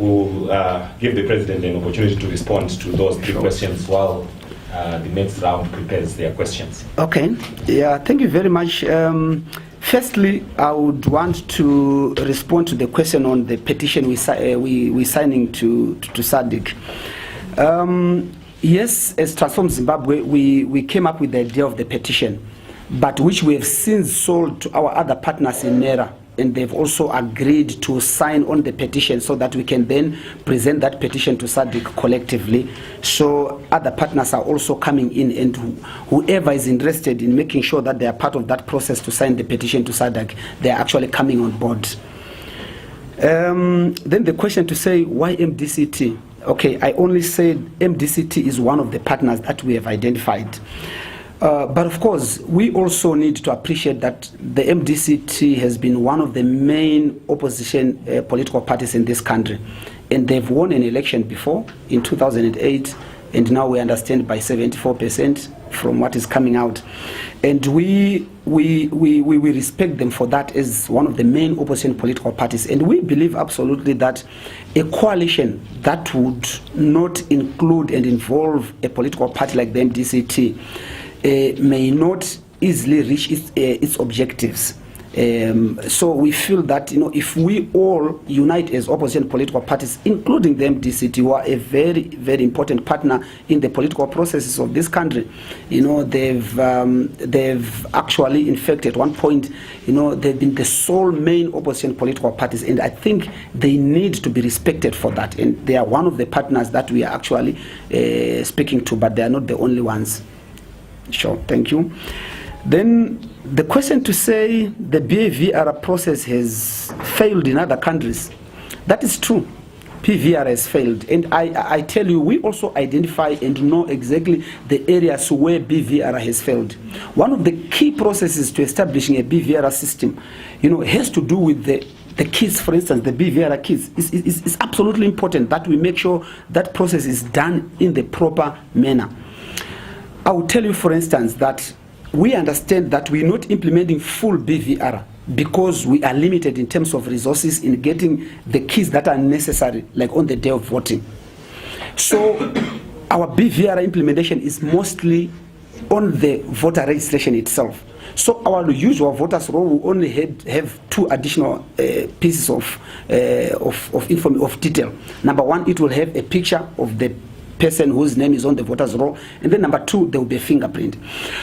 we'll give the President an opportunity to respond to those three questions while the next round prepares their questions. Okay. Yeah, thank you very much. Firstly, I would want to respond to the question on the petition we're signing to SADC. Yes, as Transform Zimbabwe, we came up with the idea of the petition, but which we have since sold to our other partners in NERA, and they've also agreed to sign on the petition so that we can then present that petition to SADC collectively. So other partners are also coming in, and whoever is interested in making sure that they are part of that process to sign the petition to SADC, they are actually coming on board. Then the question to say, why MDCT? Okay, I only said MDCT is one of the partners that we have identified. But of course, we also need to appreciate that the MDCT has been one of the main opposition political parties in this country. And they've won an election before, in 2008, and now we understand by 74% from what is coming out. And we respect them for that as one of the main opposition political parties. And we believe absolutely that a coalition that would not include and involve a political party like the MDCT may not easily reach its objectives. So we feel that, you know, if we all unite as opposition political parties, including the MDCT, who are a very, very important partner in the political processes of this country, you know, they've actually, in fact, at one point, you know, they've been the sole main opposition political parties, and I think they need to be respected for that. And they are one of the partners that we are actually speaking to, but they are not the only ones. Sure, thank you. Then the question to say the BVR process has failed in other countries, that is true. PVR has failed, and I tell you, we also identify and know exactly the areas where BVR has failed. One of the key processes to establishing a BVR system, you know, has to do with the keys. For instance, the BVR keys. It's absolutely important that we make sure that process is done in the proper manner. I will tell you, for instance, that we understand that we're not implementing full BVR because we are limited in terms of resources in getting the keys that are necessary, like on the day of voting. So our BVR implementation is mostly on the voter registration itself. So our usual voters roll will only have two additional pieces of detail. Number one, it will have a picture of the person whose name is on the voters roll, and then number two, there will be a fingerprint.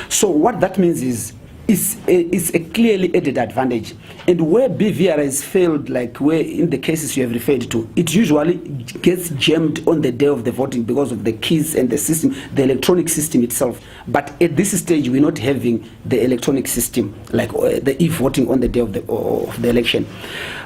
So what that means is it's a clearly added advantage. And where BVR has failed, like where in the cases you have referred to, it usually gets jammed on the day of the voting because of the keys and the system, the electronic system itself. But at this stage, we're not having the electronic system, like the e-voting on the day of the election.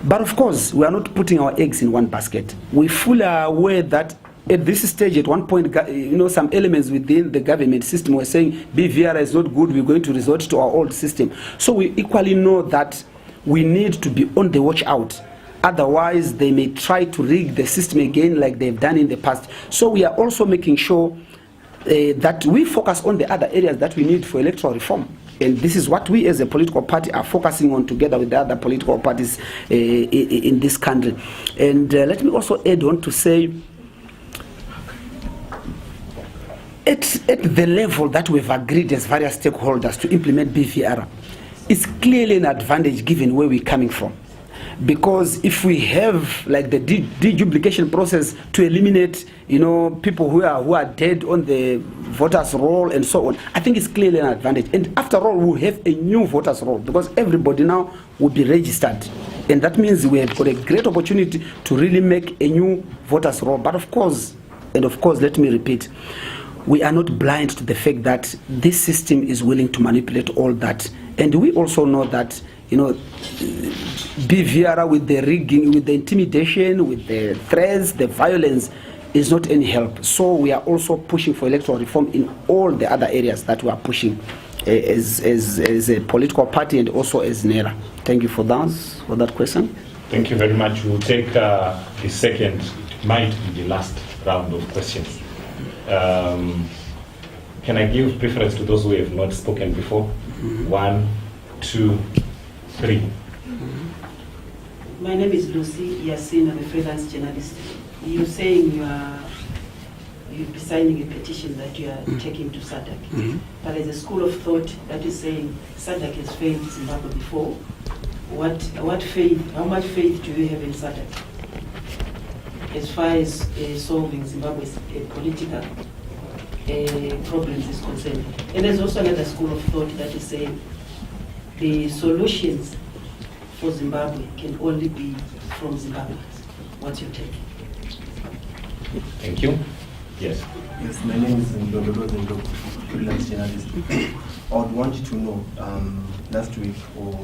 But of course, we are not putting our eggs in one basket. We fully are aware that at this stage, at one point, you know, some elements within the government system were saying BVR is not good, we're going to resort to our old system. So we equally know that we need to be on the watch out. Otherwise, they may try to rig the system again like they've done in the past. So we are also making sure that we focus on the other areas that we need for electoral reform. And this is what we as a political party are focusing on together with the other political parties in this country. And let me also add on to say, at the level that we've agreed as various stakeholders to implement BVR, it's clearly an advantage given where we're coming from. Because if we have like the deduplication process to eliminate, you know, people who are dead on the voters roll and so on, I think it's clearly an advantage. And after all, we'll have a new voters roll because everybody now will be registered. And that means we have got a great opportunity to really make a new voters roll. But of course, let me repeat, we are not blind to the fact that this system is willing to manipulate all that. And we also know that, you know, BVR with the rigging, with the intimidation, with the threats, the violence is not any help. So we are also pushing for electoral reform in all the other areas that we are pushing as a political party and also as NERA. Thank you for that question. Thank you very much. We'll take the second, it might be the last round of questions. Can I give preference to those who have not spoken before? 1, 2, 3. My name is Lucy Yasin. I'm a freelance journalist. You're saying you'll be signing a petition that you are taking to SADC. But there's a school of thought that is saying SADC has failed Zimbabwe before. What faith, how much faith do you have in SADC as far as solving Zimbabwe's political problems is concerned? And there's also another school of thought that is saying the solutions for Zimbabwe can only be from Zimbabweans. What's your take? Thank you. Yes. Yes, my name is Ndolo, freelance journalist. I would want you to know, last week or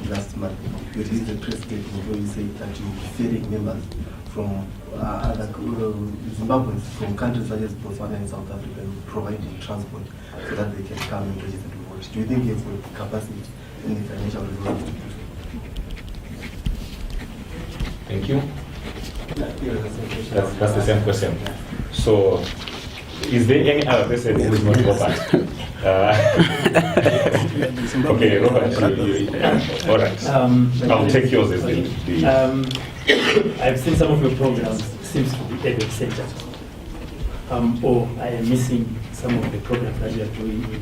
last month, you released a press statement where you said that you will be ferrying members from other Zimbabweans from countries such as Botswana and South Africa, and providing transport so that they can come and register to vote. Do you think you have the capacity and the financial resources to do so? Thank you. That's the same question. So, is there any other person who is not Robert? Okay, Robert. All right. I'll take yours as the I've seen some of your programs seems to be edit center. Or I am missing some of the programs that you are doing in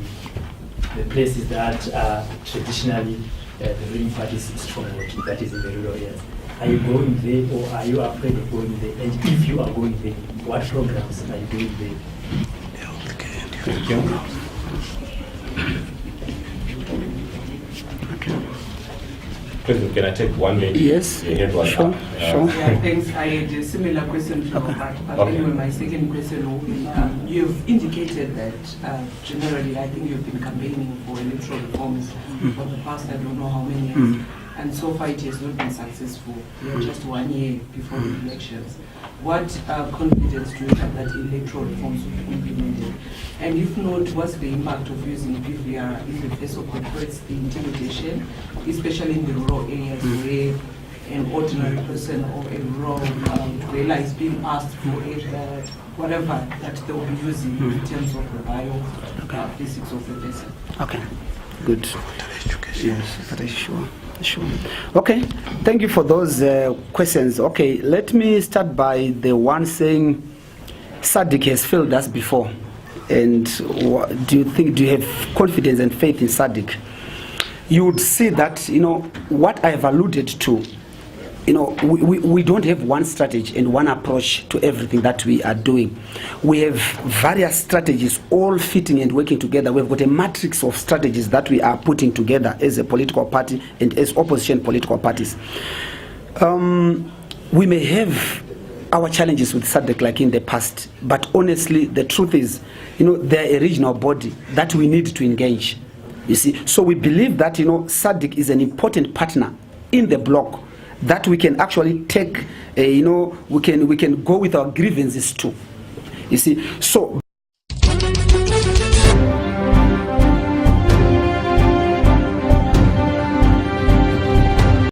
the places that are traditionally the ruling parties stronghold, that is in the rural areas. Are you going there, or are you afraid of going there? And if you are going there, what programs are you doing there? Thank you. President, can I take 1 minute? Yes, Your hand was sure, up. sure. Yeah, thanks. I had a similar question to Robert, but Okay. anyway, my second question will be, you've indicated that generally, I think you've been campaigning for electoral reforms for the past, I don't know how many years, and so far it has not been successful. We are just 1 year before the elections. What confidence do you have that electoral reforms will be implemented? And if not, what's the impact of using PVR in the face of corporates, the intimidation, especially in the rural areas where an ordinary person or a rural dweller is being asked for whatever that they will be using in terms of the basics of the person? Okay, good. Yes, very sure. Sure. Okay, thank you for those questions. Okay, let me start by the one saying SADC has failed us before. And do you have confidence and faith in SADC? You would see that, what I have alluded to, we don't have one strategy and one approach to everything that we are doing. We have various strategies all fitting and working together. We've got a matrix of strategies that we are putting together as a political party and as opposition political parties. We may have our challenges with SADC like in the past, but honestly, the truth is, they're a regional body that we need to engage. You see, so we believe that, SADC is an important partner in the bloc that we can actually take, we can go with our grievances too. You see, so